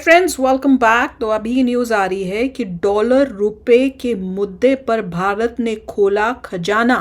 Friends, welcome back. तो अभी news आ रही है कि डॉलर रुपए के मुद्दे पर भारत ने खोला खजाना।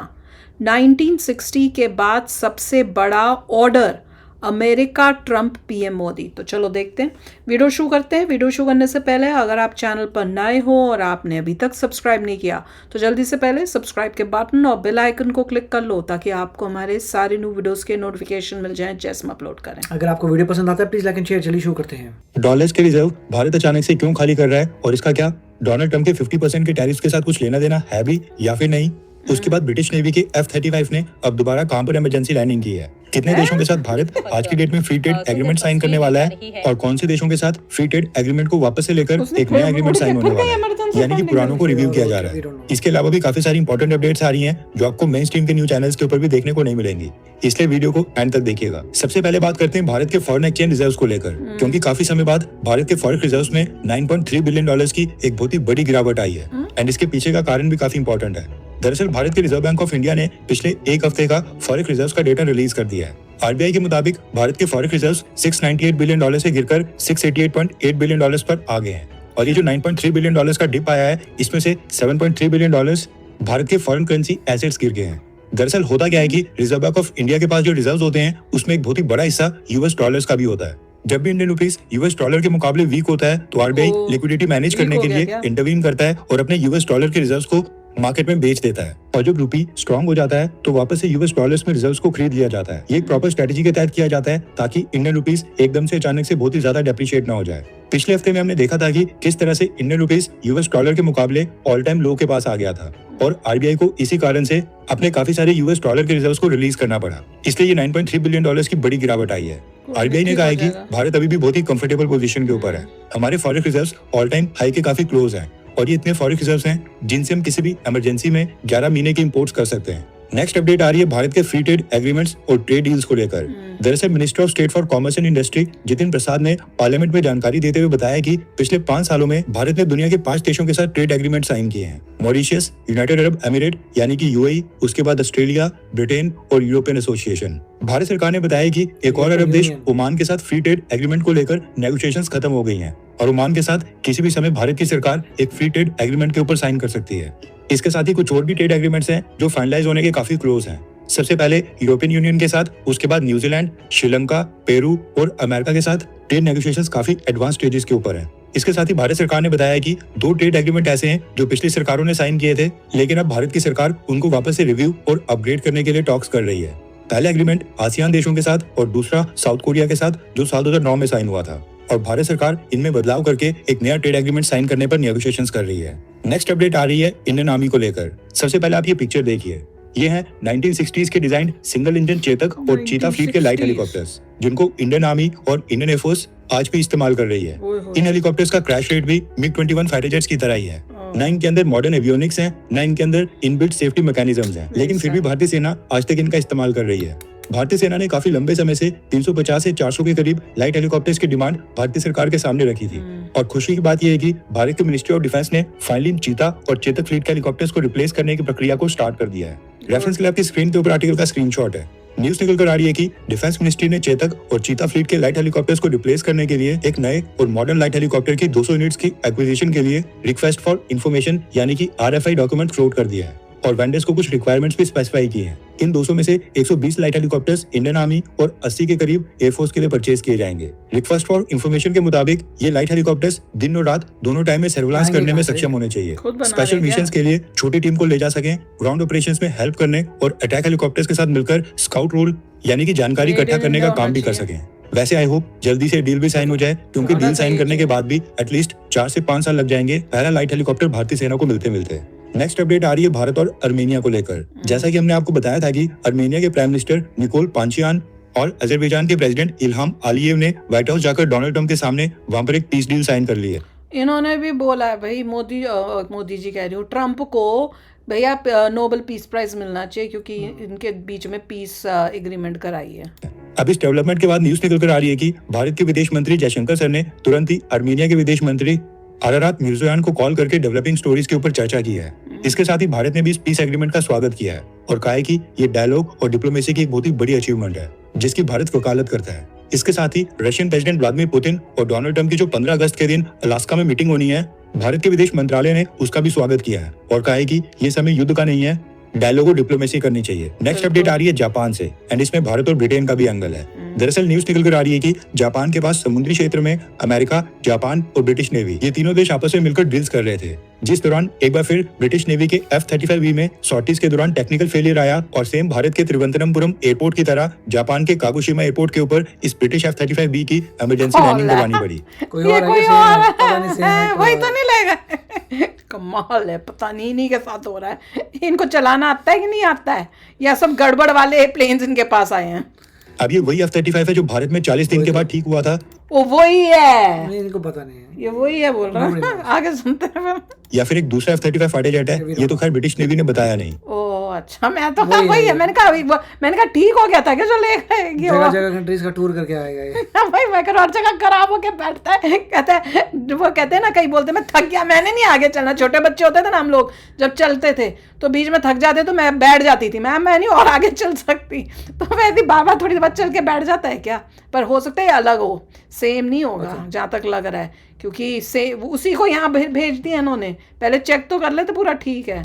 1960 के बाद सबसे बड़ा order, America, Trump, PM Modi. तो चलो देखते हैं, वीडियो शुरू करते हैं। वीडियो शुरू करने से पहले अगर आप चैनल पर नए हो और आपने अभी तक सब्सक्राइब नहीं किया तो जल्दी से पहले सब्सक्राइब के बटन और बेल आइकन को क्लिक कर लो ताकि आपको हमारे सारे न्यू वीडियोस के नोटिफिकेशन मिल जाएं जैसे हम अपलोड करें। अगर आपको वीडियो पसंद आता है प्लीज लाइक एंड शेयर। चलिए शुरू करते हैं। डॉलर्स के रिजर्व भारत अचानक से क्यों खाली कर रहा है और इसका क्या डोनाल्ड ट्रंप के 50% के टैरिफ्स के साथ कुछ लेना देना है भी या फिर नहीं। उसके बाद ब्रिटिश नेवी के F-35 ने अब दोबारा कहां पर इमरजेंसी लैंडिंग की है। कितने देशों के साथ भारत आज की डेट में फ्री ट्रेड एग्रीमेंट साइन करने वाला है और कौन से देशों के साथ फ्री ट्रेड एग्रीमेंट को वापस से लेकर एक नया एग्रीमेंट साइन होने वाला है, यानी कि पुरानों को रिव्यू किया जा रहा है। इसके अलावा भी काफी सारी इंपॉर्टेंट अपडेट्स आ रही हैं जो आपको मेन स्ट्रीम के न्यूज चैनल्स के ऊपर भी देखने को नहीं मिलेंगी, इसलिए वीडियो को एंड तक देखिएगा। सबसे पहले बात करते हैं भारत के फॉरेन एक्सचेंज रिजर्व्स को लेकर, क्योंकि काफी समय बाद भारत के फॉरेक्स रिजर्व्स में 9.3 बिलियन डॉलर्स की एक बहुत ही बड़ी गिरावट आई है एंड इसके पीछे का कारण भी काफी इंपॉर्टेंट है। दरअसल भारत के रिजर्व बैंक ऑफ इंडिया ने पिछले एक हफ्ते का फॉरेक्स रिजर्व्स का डेटा रिलीज कर दिया है। आरबीआई के मुताबिक भारत के फॉरेक्स रिजर्व्स 698 बिलियन डॉलर से गिरकर 688.8 बिलियन डॉलर्स पर आ गए हैं और ये जो 9.3 बिलियन डॉलर्स का डिप आया है इसमें से 7.3 बिलियन डॉलर्स भारत के फॉरेन करेंसी एसेट्स गिर गए हैं। दरअसल होता क्या है कि रिजर्व बैंक ऑफ इंडिया के पास जो रिजर्व्स होते हैं उसमें एक बहुत ही बड़ा हिस्सा यूएस डॉलर्स का भी होता है। जब भी इंडियन रुपीस यूएस डॉलर के मुकाबले वीक होता है तो आरबीआई लिक्विडिटी मैनेज करने के लिए इंटरवीन करता है और अपने यूएस डॉलर के रिजर्व्स को मार्केट में बेच देता है और जब रुपी स्ट्रांग हो जाता है तो वापस से यूएस डॉलर्स में रिजर्व्स को खरीद लिया जाता है। ये एक प्रॉपर स्ट्रेटजी के तहत किया जाता है ताकि इंडियन रुपीस एकदम से अचानक से बहुत ही ज्यादा डेप्रिशिएट ना हो जाए। पिछले हफ्ते में हमने देखा था कि किस तरह से इंडियन रुपीस यूएस डॉलर के मुकाबले ऑल टाइम लो के पास आ गया था और आरबीआई को इसी कारण से अपने काफी सारे यूएस डॉलर के रिजर्व्स को रिलीज करना पड़ा, इसलिए ये 9.3 बिलियन डॉलर्स की बड़ी गिरावट आई है। आरबीआई ने कहा है कि भारत अभी भी बहुत ही कंफर्टेबल पोजीशन के ऊपर है। हमारे forex reserves all time high के काफी क्लोज हैं और ये इतने फॉरेक्स रिजर्व्स हैं जिनसे हम किसी भी इमरजेंसी में 11 महीने के इंपोर्ट्स कर सकते हैं। नेक्स्ट अपडेट आ रही है भारत के फ्री ट्रेड एग्रीमेंट्स और ट्रेड डील्स को लेकर। दरअसल minister of state for commerce and industry Jitin Prasad ने पार्लियामेंट में जानकारी देते हुए बताया कि पिछले 5 सालों में भारत ने दुनिया के 5 देशों के साथ ट्रेड एग्रीमेंट साइन किए हैं। मॉरिशस, यूनाइटेड अरब एमिरेट यानी कि यूएई, उसके बाद ऑस्ट्रेलिया, ब्रिटेन और यूरोपियन एसोसिएशन। भारत सरकार ने बताया कि एक और अरब देश ओमान के साथ फ्री ट्रेड एग्रीमेंट को लेकर नेगोशिएशंस खत्म हो गई हैं और ओमान के साथ किसी भी समय भारत की सरकार एक फ्री ट्रेड एग्रीमेंट के ऊपर साइन कर सकती है। इसके साथ ही कुछ और भी ट्रेड एग्रीमेंट्स हैं जो फाइनलाइज होने के काफी क्लोज हैं। सबसे पहले यूरोपियन यूनियन के साथ, उसके बाद न्यूजीलैंड, श्रीलंका, पेरू और अमेरिका के साथ ट्रेड नेगोशिएशंस काफी एडवांस स्टेजेस के ऊपर हैं। इसके साथ ही भारत सरकार ने बताया कि 2 ट्रेड एग्रीमेंट ऐसे हैं जो पिछली सरकारों ने साइन किए थे, लेकिन अब भारत की सरकार उनको वापस से रिव्यू और अपग्रेड करने के लिए टॉक्स कर रही है। पहला एग्रीमेंट आसियान देशों के साथ और दूसरा साउथ कोरिया के साथ जो साल 2009 में साइन हुआ था और भारत सरकार इनमें बदलाव करके एक नया ट्रेड एग्रीमेंट साइन करने पर नेगोशिएशंस कर रही है। नेक्स्ट अपडेट आ रही है इंडियन आर्मी को लेकर। सबसे पहले आप ये पिक्चर देखिए, ये है 1960s के डिजाइन सिंगल इंजन चेतक और चीता फ्लीट के लाइट हेलीकॉप्टर्स जिनको इंडियन आर्मी और इंडियन एयरफोर्स आज भी इस्तेमाल कर रही है। इन हेलीकॉप्टर्स का क्रैश रेट भी MiG-21 फाइटर जेट्स की तरह ही है। न इनके अंदर मॉडर्न एवियोनिक्स हैं, न इनके अंदर इनबिल्ट सेफ्टी मैकेनिज्म्स हैं, लेकिन फिर भी भारतीय सेना आज तक इनका इस्तेमाल कर रही है। भारतीय सेना ने काफी लंबे समय से 350 से 400 के करीब लाइट हेलीकॉप्टर्स की डिमांड भारतीय सरकार के सामने रखी थी और खुशी की बात यह है कि भारत के मिनिस्ट्री ऑफ डिफेंस ने फाइनली चीता और चेतक फ्लीट के हेलीकॉप्टर्स को रिप्लेस करने की प्रक्रिया को स्टार्ट कर दिया है। रेफरेंस के लिए आपकी स्क्रीन के ऊपर आर्टिकल का स्क्रीनशॉट है। न्यूज निकल कर आ रही है कि डिफेंस मिनिस्ट्री ने चेतक और चीता फ्लीट के लाइट हेलीकॉप्टर्स को रिप्लेस करने के लिए एक नए और मॉडर्न लाइट हेलीकॉप्टर की 200 यूनिट्स की एक्विजिशन के लिए रिक्वेस्ट फॉर इन्फॉर्मेशन यानी कि RFI डॉक्यूमेंट फ्लोट कर दिया है और वेंडर्स को कुछ रिक्वायरमेंट्स भी स्पेसिफाई की हैं। इन 200 में से 120 लाइट हेलीकॉप्टर्स इंडियन आर्मी और 80 के करीब एयरफोर्स के लिए परचेज किए जाएंगे। रिक्वेस्ट फॉर इन्फॉर्मेशन के मुताबिक ये लाइट हेलीकॉप्टर्स दिन और रात दोनों टाइम में सर्विलांस करने में सक्षम होने चाहिए, स्पेशल मिशंस के लिए छोटी टीम को ले जा सकें, ग्राउंड ऑपरेशंस में हेल्प करने और अटैक हेलीकॉप्टर्स के साथ मिलकर स्काउट रोल यानी कि जानकारी इकट्ठा करने का काम भी कर सकें। वैसे आई होप जल्दी से डील भी साइन हो जाए, क्योंकि डील साइन करने के बाद भी एटलीस्ट 4 से 5 साल लग जाएंगे पहला लाइट हेलीकॉप्टर भारतीय सेना को मिलते। नेक्स्ट अपडेट आ रही है भारत और अर्मेनिया को लेकर। जैसा कि हमने आपको बताया था कि अर्मेनिया के प्राइम मिनिस्टर निकोल पांचियान और अजरबैजान के प्रेसिडेंट इल्हाम अलीयेव ने व्हाइट हाउस जाकर डोनाल्ड ट्रंप के सामने वहां पर एक पीस डील साइन कर ली है। इन्होंने भी बोला है भाई, मोदी जी कह रही हूँ, ट्रंप को भैया नोबेल पीस प्राइज मिलना चाहिए क्योंकि इनके बीच में पीस एग्रीमेंट कराई है। अब इस डेवलपमेंट के बाद न्यूज निकल कर आ रही है कि भारत के विदेश मंत्री जयशंकर सर ने तुरंत ही अर्मेनिया के विदेश मंत्री अरारात मिर्ज़ोयान को कॉल करके डेवलपिंग स्टोरीज के ऊपर चर्चा की है। इसके साथ ही भारत ने भी इस पीस एग्रीमेंट का स्वागत किया है और कहा है कि ये डायलॉग और डिप्लोमेसी की एक बहुत ही बड़ी अचीवमेंट है जिसकी भारत वकालत करता है। इसके साथ ही रशियन प्रेसिडेंट व्लादिमीर पुतिन और डोनाल्ड ट्रंप की जो 15 अगस्त के दिन अलास्का में मीटिंग होनी है, भारत के विदेश मंत्रालय ने उसका भी स्वागत किया है और कहा है कि ये समय युद्ध का नहीं है, डायलॉग और डिप्लोमेसी करनी चाहिए। नेक्स्ट अपडेट आ रही है जापान से एंड इसमें भारत और ब्रिटेन का भी एंगल है। दरअसल न्यूज निकल कर आ रही है कि जापान के पास समुद्री क्षेत्र में अमेरिका, जापान और ब्रिटिश नेवी ये तीनों देश आपस में मिलकर ड्रिल्स कर रहे थे, जिस दौरान एक बार फिर ब्रिटिश नेवी के F-35B में सॉर्टीज के दौरान टेक्निकल फेलियर आया और सेम भारत के त्रिवेंद्रमपुरम एयरपोर्ट की तरह जापान के कागोशिमा एयरपोर्ट के ऊपर इस ब्रिटिश F-35B की इमरजेंसी लैंडिंग करवानी पड़ी। कोई ये और है कोई क्या? और सेम है, पता नहीं सेम है, है, कोई वही और तो है। नहीं लेगा। कमाल है, पता नहीं इन्हीं के साथ हो रहा है। इनको चलाना आता है कि नहीं आता है, या सब गड़बड़ वाले प्लेन्स इनके पास आए हैं। अब ये वही F-35 है जो भारत में 40 दिन के बाद ठीक हुआ था। वो वही है, नहीं, इनको पता नहीं है। ये वही है बोल रहा हूँ। आगे सुनते हैं फिर। या फिर एक दूसरा F-35 फाइटर जेट है, ये तो खैर ब्रिटिश नेवी ने बताया नहीं। ओ अच्छा, मैं तो वही वही है। है, मैंने कहा ठीक हो गया था क्या जो ले गए ये जगह जगह कंट्रीज का टूर करके आएगा ये। भाई मैं कह रहा हूँ, हर जगह खराब होके बैठता है। कहता है वो कहते हैं ना, कई बोलते मैं थक गया, मैंने नहीं आगे चलना। छोटे बच्चे होते थे ना हम लोग, जब चलते थे तो बीच में थक जाते तो मैं बैठ जाती थी, मैं नहीं और आगे चल सकती। तो वैसे बाबा थोड़ी देर बाद चल के बैठ जाता है क्या, पर हो सकता है ये अलग हो, सेम नहीं होगा जहाँ तक लग रहा है, क्योंकि से उसी को यहाँ भेज दिया इन्होंने। पहले चेक तो कर ले तो पूरा ठीक है।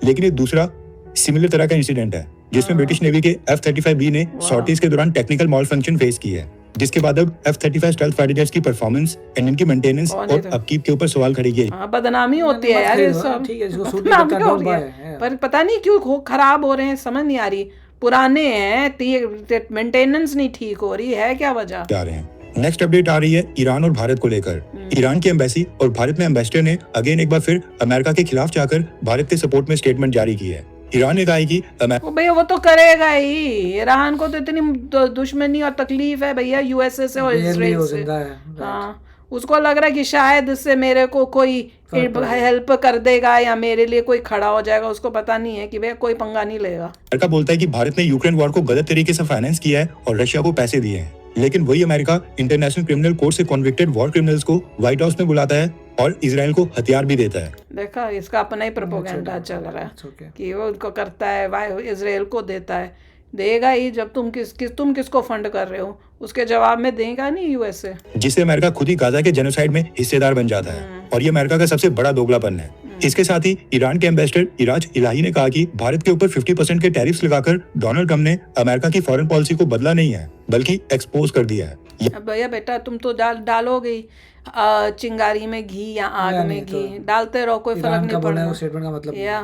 लेकिन एक दूसरा सिमिलर तरह का इंसिडेंट है जिसमें ब्रिटिश नेवी के F-35B ने सॉर्टीज के दौरान टेक्निकल मॉल फंक्शन फेस की है, जिसके बाद अब F-35 स्टेल्थ फाइटर जेट्स की परफॉर्मेंस एंड इनकी मेंटेनेंस और अपकीप के ऊपर सवाल खड़े किए। हाँ, बदनामी होती है यार ये सब, ठीक है, इसको सूट नहीं बदनामी करता, हो रही डोंट है। बाय। पर पता नहीं क्यों खराब हो रहे हैं, समझ नहीं आ रही। पुराने हैं, मेंटेनेंस नहीं ठीक हो रही है, क्या वजह जा रहे हैं। नेक्स्ट अपडेट आ रही है ईरान और भारत को लेकर। ईरान की एम्बेसी और भारत में एम्बेसडर ने अगेन एक बार फिर अमेरिका के खिलाफ जाकर भारत के सपोर्ट में स्टेटमेंट जारी की है। ईरान ने कहा है कि भैया वो तो करेगा ही, ईरान को तो इतनी दुश्मनी और तकलीफ है भैया यूएसए से और Barely इसराइल वो से। जिंदा है। हाँ, उसको लग रहा है कि शायद इससे मेरे को कोई हेल्प कर देगा या मेरे लिए कोई खड़ा हो जाएगा। उसको पता नहीं है कि भैया कोई पंगा नहीं लेगा। अमेरिका बोलता है कि भारत ने यूक्रेन वॉर को गलत तरीके से फाइनेंस किया है और रशिया को पैसे दिए हैं, लेकिन वही अमेरिका इंटरनेशनल क्रिमिनल कोर्ट से कॉन्विक्टेड वॉर क्रिमिनल्स को व्हाइट हाउस में बुलाता है और इजराइल को हथियार भी देता है। देखा, इसका अपना ही प्रोपोगंडा चल रहा है कि वो उनको करता है, इजराइल को देता है, देगा ही। जब तुम तुम किसको फंड कर रहे हो, उसके जवाब में देगा नहीं यूएसए, जिससे अमेरिका खुद ही गाजा के जेनोसाइड में हिस्सेदार बन जाता है और ये अमेरिका का सबसे बड़ा दोगलापन है। इसके साथ ही ईरान के एम्बेसडर इराज इलाही ने कहा कि भारत के ऊपर 50% के टैरिफ्स लगाकर डोनाल्ड ट्रंप ने अमेरिका की फॉरेन पॉलिसी को बदला नहीं है बल्कि एक्सपोज कर दिया है। अब भैया बेटा तुम तो डालोगे ही, चिंगारी में घी या आग में घी डालते रहो, कोई फर्क नहीं पड़ना। स्टेटमेंट का मतलब या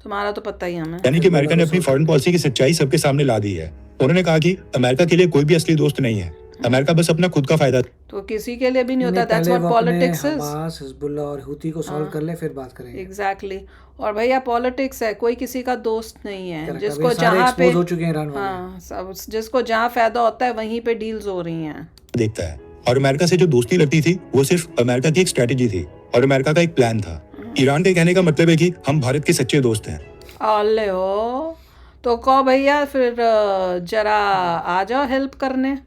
तुम्हारा तो पता ही हमें। यानी कि अमेरिका ने अपनी फॉरेन पॉलिसी की सच्चाई सबके सामने ला दी है। उन्होंने कहा कि अमेरिका के लिए कोई भी असली दोस्त नहीं है, अमेरिका बस अपना खुद का फायदा। तो किसी के लिए भी नहीं होता। That's what politics is. Hamas, Hezbollah और हुती को सॉल्व कर ले, फिर बात करेंगे। एग्जैक्टली। और भैया पॉलिटिक्स है, कोई किसी का दोस्त नहीं है। Correct, जिसको अभी सारे जहाँ पे expose हो चुके हैं ईरान वाले। हाँ, सब जिसको जहाँ फायदा होता है वहीं पे डील्स हो रही हैं। देखता है और अमेरिका से जो दोस्ती लगती थी वो सिर्फ अमेरिका की एक स्ट्रेटेजी थी और अमेरिका का एक प्लान था। ईरान के कहने का मतलब है कि हम भारत के सच्चे दोस्त हैं। अले हो तो कहो भैया फिर जरा आ जाओ हेल्प करने।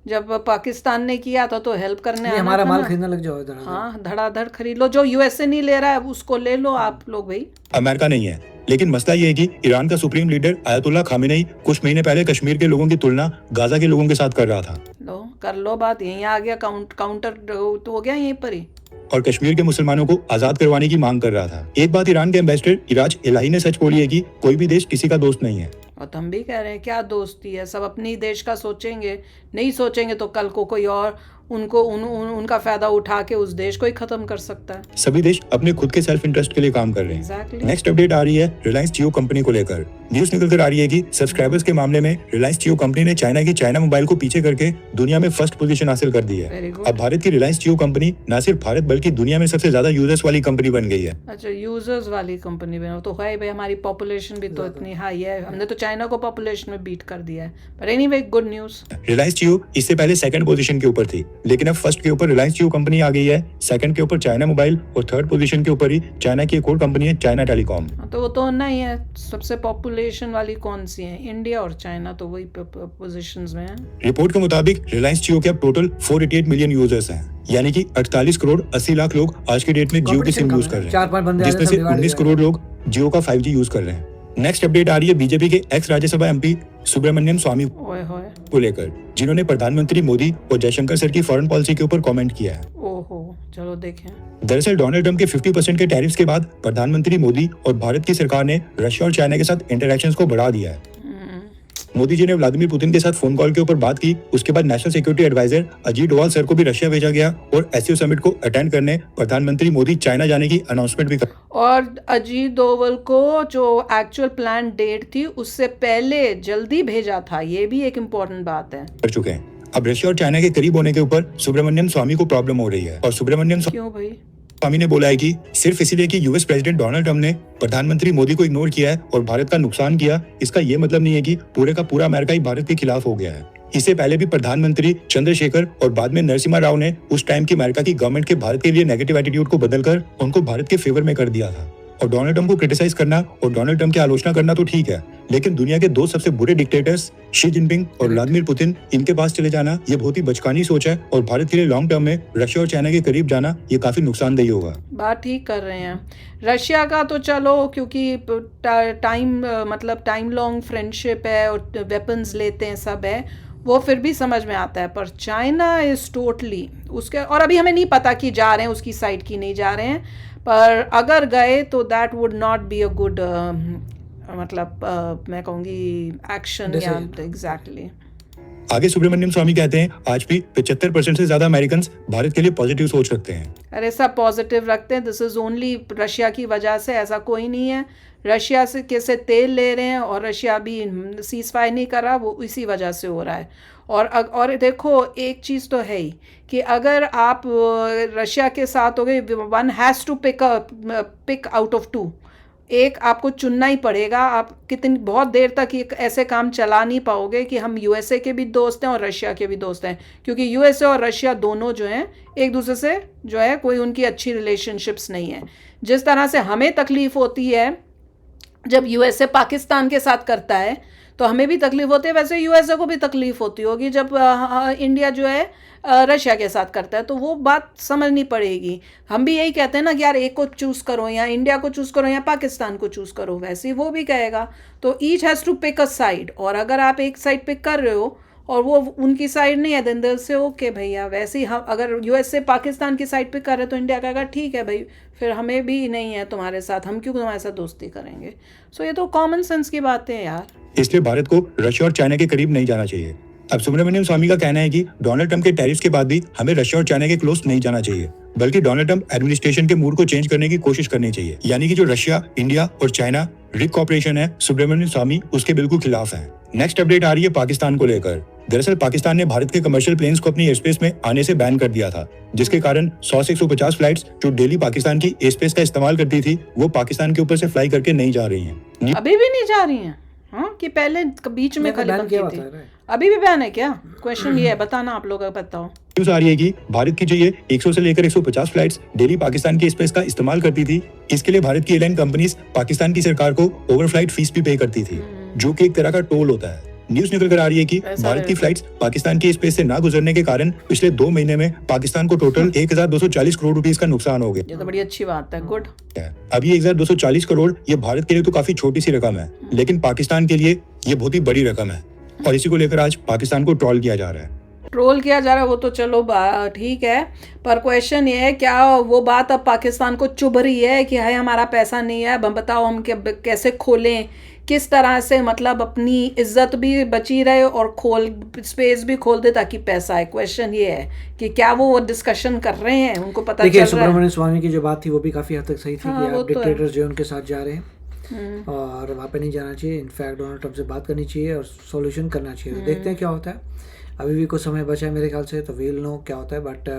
जब पाकिस्तान ने किया था तो हेल्प करने आना हमारा था माल ना। खरीदने लग जाओ इधर। हाँ, धड़ाधड़ खरीद लो। जो यूएसए नहीं ले रहा है उसको ले लो आप लोग भाई। अमेरिका नहीं है, लेकिन मसला ये है कि ईरान का सुप्रीम लीडर आयतुल्ला खामेनेई कुछ महीने पहले कश्मीर के लोगों की तुलना गाजा के लोगों के साथ कर रहा था। लो कर लो बात, यहीं आ गया काउंटर तो हो गया यहीं पर ही। और कश्मीर के मुसलमानों को आजाद करवाने की मांग कर रहा था। एक बात ईरान के एम्बेसडर इराज इलाही ने सच बोली है कि कोई भी देश किसी का दोस्त नहीं है। और हम भी कह रहे हैं क्या दोस्ती है, सब अपनी देश का सोचेंगे, नहीं सोचेंगे तो कल को कोई और उनको उनका फायदा उठा के उस देश को ही खत्म कर सकता है। सभी देश अपने खुद के सेल्फ इंटरेस्ट के लिए काम कर रहे हैं। Exactly. नेक्स्ट अपडेट आ रही है रिलायंस जियो कंपनी को लेकर। न्यूज निकल कर आ रही है कि सब्सक्राइबर्स के मामले में रिलायंस जियो कंपनी ने चाइना की चाइना मोबाइल को पीछे करके दुनिया में फर्स्ट पोजीशन हासिल कर दी है। Very good. अब भारत की रिलायंस जियो कंपनी न सिर्फ भारत बल्कि दुनिया में सबसे ज्यादा यूजर्स वाली कंपनी बन गई है। अच्छा, यूजर्स वाली कंपनी बनो तो है भाई, हमारी पॉपुलेशन भी तो इतनी हाई है, हमने तो चाइना को पॉपुलेशन में बीट कर दिया है। पर एनीवे गुड न्यूज। रिलायंस जियो इससे पहले सेकंड पोजीशन के ऊपर थी, लेकिन अब फर्स्ट के ऊपर रिलायंस जियो कंपनी आ गई है, सेकंड के ऊपर चाइना मोबाइल और थर्ड पोजीशन के ऊपर ही चाइना की एक और कंपनी है चाइना टेलीकॉम। तो वो तो होना ही है। सबसे पॉपुलेशन वाली कौन सी है? इंडिया और चाइना तो वही पोजीशंस में है। रिपोर्ट के मुताबिक रिलायंस जियो के अब टोटल 488 मिलियन यूजर्स हैं, यानी कि 48 करोड़ 80 लाख लोग आज की डेट में जियो की सिम यूज कर रहे हैं, जिसमें से 19 करोड़ लोग जियो का 5G यूज कर रहे हैं। नेक्स्ट अपडेट आ रही है बीजेपी के एक्स राज्यसभा एमपी सुब्रमण्यम स्वामी। ओए होए को लेकर, जिन्होंने प्रधानमंत्री मोदी और जयशंकर सर की फॉरेन पॉलिसी के ऊपर कमेंट किया है। ओहो, चलो देखें। दरअसल डोनाल्ड ट्रंप के 50% के टैरिफ्स के बाद प्रधानमंत्री मोदी और भारत की सरकार ने रशिया और चाइना के साथ इंटरैक्शंस को बढ़ा दिया है। मोदी जी ने व्लादिमीर पुतिन के साथ फोन कॉल के ऊपर बात की। उसके बाद national security advisor Ajit Doval sir को भी रशिया भेजा गया और एससीओ समिट को अटेंड करने प्रधानमंत्री मोदी चाइना जाने की अनाउंसमेंट भी कर। और अजीत डोवल को जो एक्चुअल प्लान डेट थी उससे पहले जल्दी भेजा था, ये भी एक इम्पोर्टेंट बात है। कर चुके हैं। अब रशिया और चाइना के करीब होने के ऊपर सुब्रमण्यम स्वामी को प्रॉब्लम हो रही है और सुब्रमण्यम क्यों भाई? स्वामी ने बोला है कि सिर्फ इसलिए कि यूएस प्रेसिडेंट डोनाल्ड ट्रंप ने प्रधानमंत्री मोदी को इग्नोर किया है और भारत का नुकसान किया, इसका ये मतलब नहीं है कि पूरे का पूरा अमेरिका ही भारत के खिलाफ हो गया है। इससे पहले भी प्रधानमंत्री चंद्रशेखर और बाद में नरसिम्हा राव ने उस टाइम की अमेरिका की गवर्नमेंट के भारत के लिए नेगेटिव एटीट्यूड को बदलकर उनको भारत के फेवर में कर दिया था। और डोनाल्ड ट्रंप को क्रिटिसाइज करना और डोनाल्ड ट्रंप की आलोचना करना तो ठीक है, लेकिन दुनिया के दो सबसे बुरे डिक्टेटर्स शी जिनपिंग और व्लादिमीर पुतिन, इनके पास चले जाना ये बहुत ही बचकानी सोच है और भारत के लिए लॉन्ग टर्म में रशिया और चाइना के करीब जाना ये काफी नुकसानदेही होगा। बात ठीक कर रहे हैं। रशिया का तो चलो क्योंकि टाइम लॉन्ग फ्रेंडशिप है और वेपन्स लेते हैं, सब है, वो फिर भी समझ में आता है। पर चाइना इज टोटली उसके, और अभी हमें नहीं पता कि जा रहे हैं उसकी साइड की नहीं जा रहे हैं, पर अगर गए तो that would not be a good मैं कहूँगी एक्शन या एग्जैक्टली। आगे सुब्रमण्यम स्वामी कहते हैं आज भी 75% से ज्यादा अमेरिकन भारत के लिए पॉजिटिव सोच रखते हैं। अरे सब पॉजिटिव रखते हैं, दिस इज ओनली रशिया की वजह से, ऐसा कोई नहीं है। रशिया से कैसे तेल ले रहे हैं और रशिया भी सीज फायर नहीं कर रहा, वो इसी वजह से हो रहा है। और देखो एक चीज़ तो है ही कि अगर आप रशिया के साथ हो गए, one has to pick out of two, एक आपको चुनना ही पड़ेगा। आप बहुत देर तक ये ऐसे काम चला नहीं पाओगे कि हम यूएसए के भी दोस्त हैं और रशिया के भी दोस्त हैं, क्योंकि यूएसए और रशिया दोनों जो हैं एक दूसरे से जो है कोई उनकी अच्छी रिलेशनशिप्स नहीं है। जिस तरह से हमें तकलीफ़ होती है जब यूएसए पाकिस्तान के साथ करता है तो हमें भी तकलीफ होती है, वैसे यूएसए को भी तकलीफ होती होगी जब इंडिया जो है रशिया के साथ करता है, तो वो बात समझनी पड़ेगी। हम भी यही कहते हैं ना कि यार एक को चूज़ करो, या इंडिया को चूज़ करो या पाकिस्तान को चूज़ करो, वैसे ही वो भी कहेगा। तो each has to pick a side, और अगर आप एक साइड पिक कर रहे हो और वो उनकी साइड नहीं है, देन दिल से ओके भैया। वैसे ही हम अगर यूएसए पाकिस्तान की साइड पिक कर रहे हैं तो इंडिया कहेगा ठीक है भाई, फिर हमें भी नहीं है तुम्हारे साथ, हम क्यों तुम्हारे साथ दोस्ती करेंगे। सो ये तो कॉमन सेंस की बातें हैं यार। इसलिए भारत को रशिया और चाइना के करीब नहीं जाना चाहिए। अब सुब्रमण्यम स्वामी का कहना है कि डोनाल्ड ट्रंप के टैरिफ्स के बाद भी हमें रशिया और चाइना के क्लोज नहीं जाना चाहिए, बल्कि डोनाल्ड ट्रंप एडमिनिस्ट्रेशन के मूड को चेंज करने की कोशिश करनी चाहिए। यानी कि जो रशिया, इंडिया और चाइना रिग कॉपरेशन है, सुब्रमण्यम स्वामी उसके बिल्कुल खिलाफ है। नेक्स्ट अपडेट आ रही है पाकिस्तान को लेकर। दरअसल पाकिस्तान ने भारत के कमर्शियल प्लेन्स को अपनी एयर स्पेस में आने से बैन कर दिया था, जिसके कारण 100 से 150 फ्लाइट्स जो डेली पाकिस्तान की एयर स्पेस का इस्तेमाल करती थी वो पाकिस्तान के ऊपर से फ्लाई करके नहीं जा रही हैं। अभी भी नहीं जा रही हैं? हाँ, कि पहले बीच में खाली बनती थी, अभी भी बैन है क्या? क्वेश्चन ये है, बताना आप लोग बताओ। न्यूज़ आ रही है कि भारत की जो ये 100 से लेकर 150 फ्लाइट्स डेली पाकिस्तान की स्पेस का इस्तेमाल करती थी, इसके लिए भारत की एयरलाइन कंपनीज पाकिस्तान की सरकार को ओवरफ्लाइट फीस भी पे करती थी, जो कि एक तरह का टोल होता है। न्यूज निकल कर आ रही है कि भारत की फ्लाइट्स पाकिस्तान की स्पेस से ना गुजरने के कारण पिछले 2 महीने में पाकिस्तान को टोटल 1240 करोड़ रुपीस का नुकसान हो गया। ये तो बड़ी अच्छी बात है, गुड। अब ये 1240 करोड़ ये भारत के लिए तो काफी छोटी सी रकम है, लेकिन पाकिस्तान के लिए ये बहुत ही बड़ी रकम है, और इसी को लेकर आज पाकिस्तान को ट्रोल किया जा रहा है। ट्रोल किया जा रहा है वो तो चलो ठीक है, पर क्वेश्चन ये है क्या वो बात अब पाकिस्तान को चुभ रही है कि हाय हमारा पैसा नहीं है, अब बताओ हम कैसे खोलें, किस तरह से मतलब अपनी इज्जत भी बची रहे और स्पेस भी खोल दे ताकि पैसा आए। क्वेश्चन ये है कि क्या वो डिस्कशन कर रहे हैं, उनको पता चल रहा है। सुब्रमण्यम स्वामी की जो बात थी वो भी काफी हद तक सही थी। हाँ, कि आप डिक्टेटर्स जो उनके साथ जा रहे हैं और वहाँ पे नहीं जाना चाहिए। इनफैक्ट डोनाल्ड ट्रंप से बात करनी चाहिए और सॉल्यूशन करना चाहिए। तो देखते हैं क्या होता है, अभी भी कुछ समय बचा है मेरे ख्याल से, तो वील नो क्या होता है। बट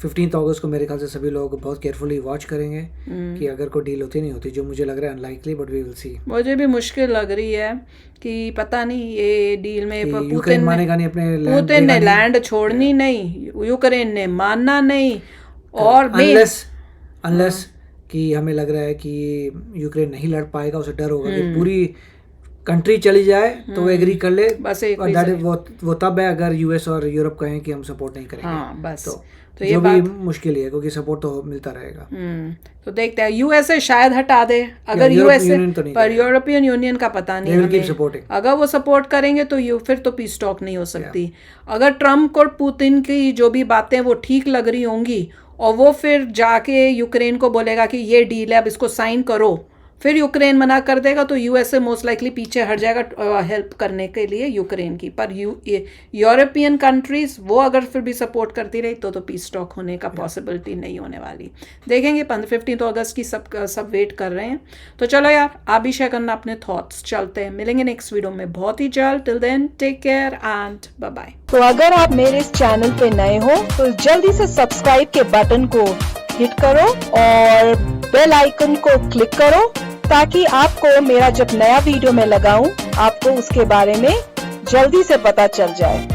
15 अगस्त को मेरे ख्याल से सभी लोग बहुत केयरफुली वॉच करेंगे कि अगर कोई डील होती नहीं होती, जो मुझे लग रहा है unlikely, but we will see. मुझे भी मुश्किल लग रही है कि पता नहीं ये डील में यूक्रेन मानेगा नहीं, पुतिन ने लैंड छोड़नी नहीं, यूक्रेन ने मानना नहीं, और अनलेस कि हमें लग रहा है कि यूक्रेन नहीं लड़ पाएगा, उसे डर होगा कि पूरी कंट्री चली जाए तो वो एग्री कर ले, बस एक और ही that सही। is वो तब है अगर यूएस और यूरोप कहें कि हम सपोर्ट नहीं करेंगे। हाँ बस तो ये जो भी बात मुश्किल है क्योंकि सपोर्ट तो मिलता रहेगा। तो देखते हैं यूएसए शायद हटा दे, अगर यूरोपियन यूएसए यूनियन तो नहीं पर करेगा। यूरोपियन यूनियन का पता नहीं They will keep हमें। supporting. अगर वो सपोर्ट करेंगे तो फिर तो पीस टॉक नहीं हो सकती। अगर ट्रम्प और पुतिन की जो भी बातें वो ठीक लग रही होंगी और वो फिर जाके यूक्रेन को बोलेगा कि ये डील है अब इसको साइन करो, फिर यूक्रेन मना कर देगा तो यूएसए मोस्ट लाइकली पीछे हट जाएगा हेल्प करने के लिए यूक्रेन की। पर यूरोपियन कंट्रीज वो अगर फिर भी सपोर्ट करती रही तो पीस टॉक होने का पॉसिबिलिटी नहीं होने वाली। देखेंगे 15 अगस्त की सब वेट कर रहे हैं। तो चलो यार, आप भी शेयर करना अपने थॉट्स। चलते हैं, मिलेंगे नेक्स्ट वीडियो में बहुत ही जल्द। Till then take care and bye bye. तो अगर आप मेरे इस चैनल पे नए हो तो जल्दी से सब्सक्राइब के बटन को हिट करो और बेल आइकन को क्लिक करो ताकि आपको मेरा जब नया वीडियो मैं लगाऊं आपको उसके बारे में जल्दी से पता चल जाए।